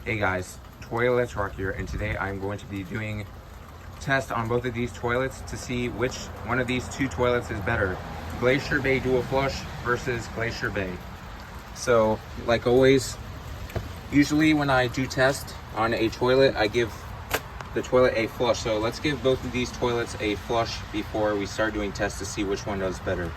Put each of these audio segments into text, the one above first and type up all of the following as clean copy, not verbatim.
Hey guys, Toilets Rock here, and today I'm going to be doing tests on both of these toilets to see which one of these two toilets is better. Glacier Bay Dual Flush versus Glacier Bay. So, like always, usually when I do test on a toilet, I give the toilet a flush. So let's give both of these toilets a flush before we start doing tests to see which one does better.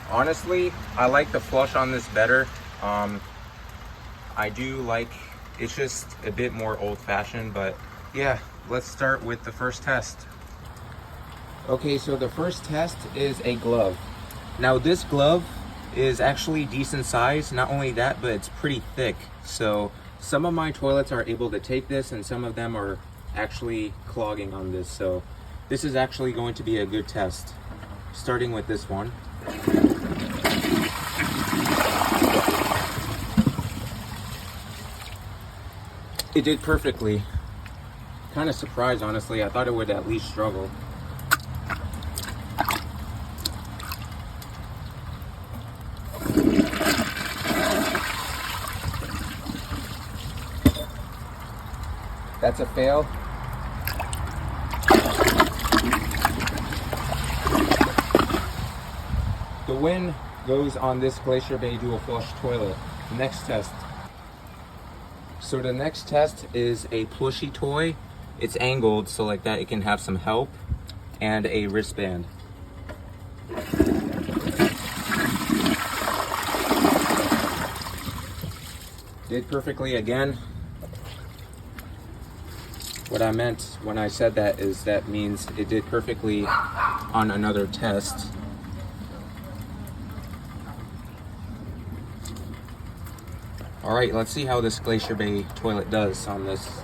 Honestly, I like the flush on this better. I do like, it's just a bit more old-fashioned, but yeah, let's start with the first test. Okay, so the first test is a glove. Now this glove is actually decent size. Not only that, but it's pretty thick. So some of my toilets are able to take this and some of them are actually clogging on this. So this is actually going to be a good test. Starting with this one. It did perfectly. Kind of surprised, honestly. I thought it would at least struggle. That's a fail. The win goes on this Glacier Bay Dual Flush toilet. Next test. So the next test is a plushy toy. It's angled so like that it can have some help, and a wristband. Did perfectly again. What I meant when I said that is that means it did perfectly on another test. All right, let's see how this Glacier Bay toilet does on this.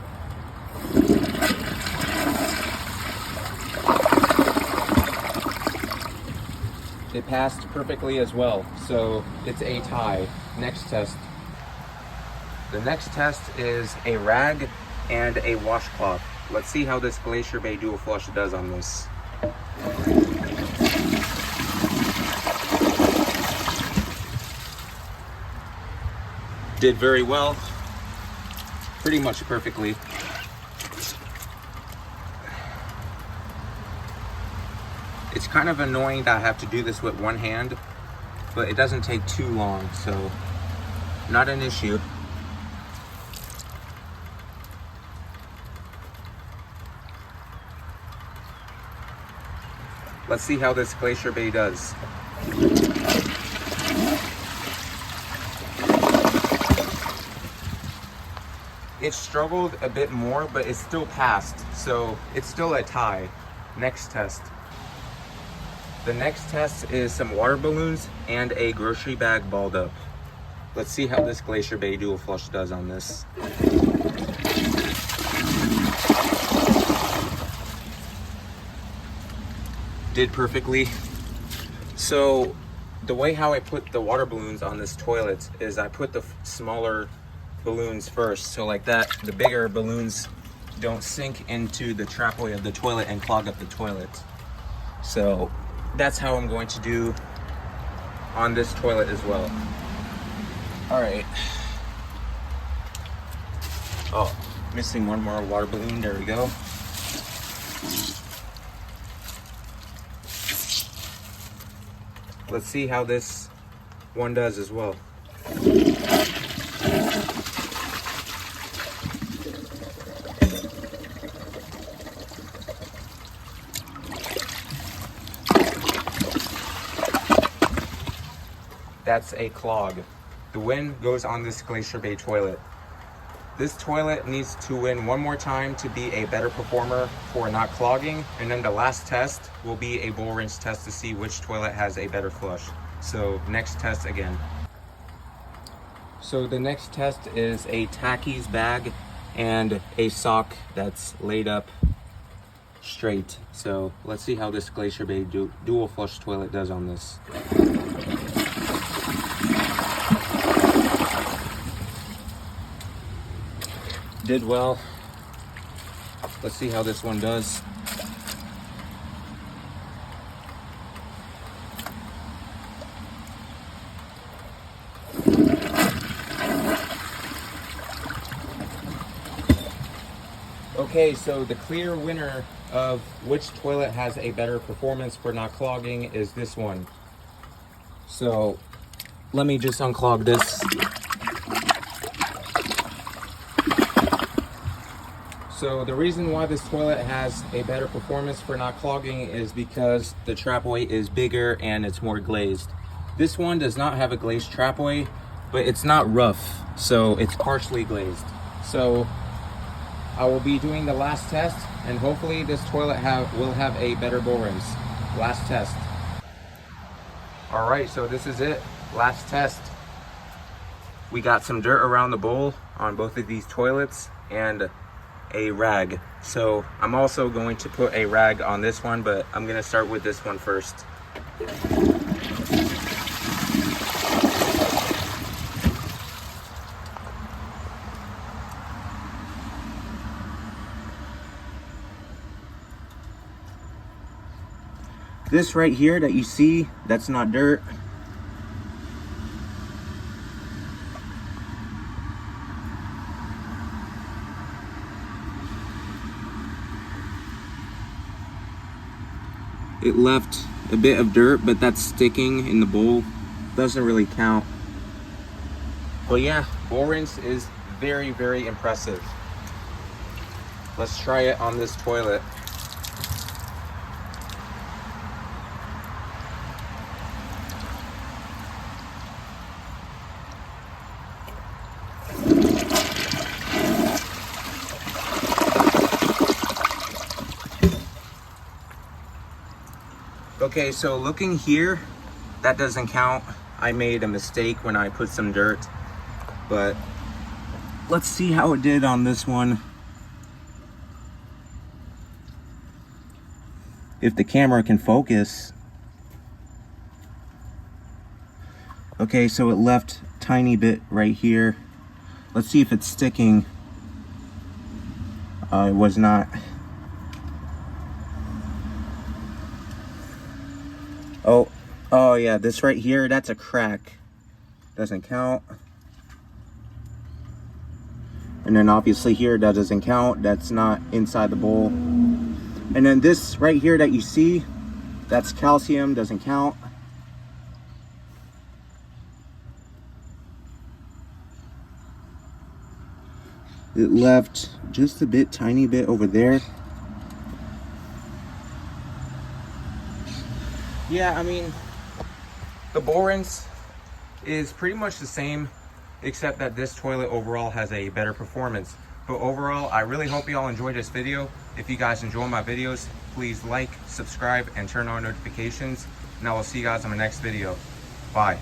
It passed perfectly as well, so it's a tie. Next test. The next test is a rag and a washcloth. Let's see how this Glacier Bay Dual Flush does on this. Did very well, pretty much perfectly. It's kind of annoying that I have to do this with one hand, but it doesn't take too long, so not an issue. Let's see how this Glacier Bay does. It struggled a bit more, but it still passed, so it's still a tie. Next test. The next test is some water balloons and a grocery bag balled up. Let's see how this Glacier Bay Dual Flush does on this. Did perfectly. So the way how I put the water balloons on this toilet is I put the smaller balloons first, so like that the bigger balloons don't sink into the trapway of the toilet and clog up the toilet. So that's how I'm going to do on this toilet as well. All right. Oh, missing one more water balloon. There we go. Let's see how this one does as well. That's a clog. The win goes on this Glacier Bay toilet. This toilet needs to win one more time to be a better performer for not clogging, and then the last test will be a bowl rinse test to see which toilet has a better flush. So next test again. So the next test is a Tackies bag and a sock that's laid up straight. So let's see how this Glacier Bay Dual Flush toilet does on this. Did well. Let's see how this one does. Okay, so the clear winner of which toilet has a better performance for not clogging is this one. So let me just unclog this. So the reason why this toilet has a better performance for not clogging is because the trapway is bigger and it's more glazed. This one does not have a glazed trapway, but it's not rough, so it's partially glazed. So I will be doing the last test, and hopefully this toilet will have a better bowl rinse. Last test. All right, so this is it. Last test. We got some dirt around the bowl on both of these toilets and a rag. So I'm also going to put a rag on this one, but I'm gonna start with this one first. This right here that you see, that's not dirt. It left a bit of dirt, but that's sticking in the bowl. Doesn't really count. But yeah, bowl rinse is very, very impressive. Let's try it on this toilet. Okay, so looking here, that doesn't count. I made a mistake when I put some dirt, but let's see how it did on this one. If the camera can focus. Okay, so it left a tiny bit right here. Let's see if it's sticking. It was not. Oh yeah, this right here, that's a crack. Doesn't count. And then obviously here, that doesn't count. That's not inside the bowl. And then this right here that you see, that's calcium, doesn't count. It left just a bit, tiny bit over there. Yeah, I mean, the bowl rinse is pretty much the same, except that this toilet overall has a better performance. But overall, I really hope you all enjoyed this video. If you guys enjoy my videos, please like, subscribe, and turn on notifications. And I will see you guys on the next video. Bye.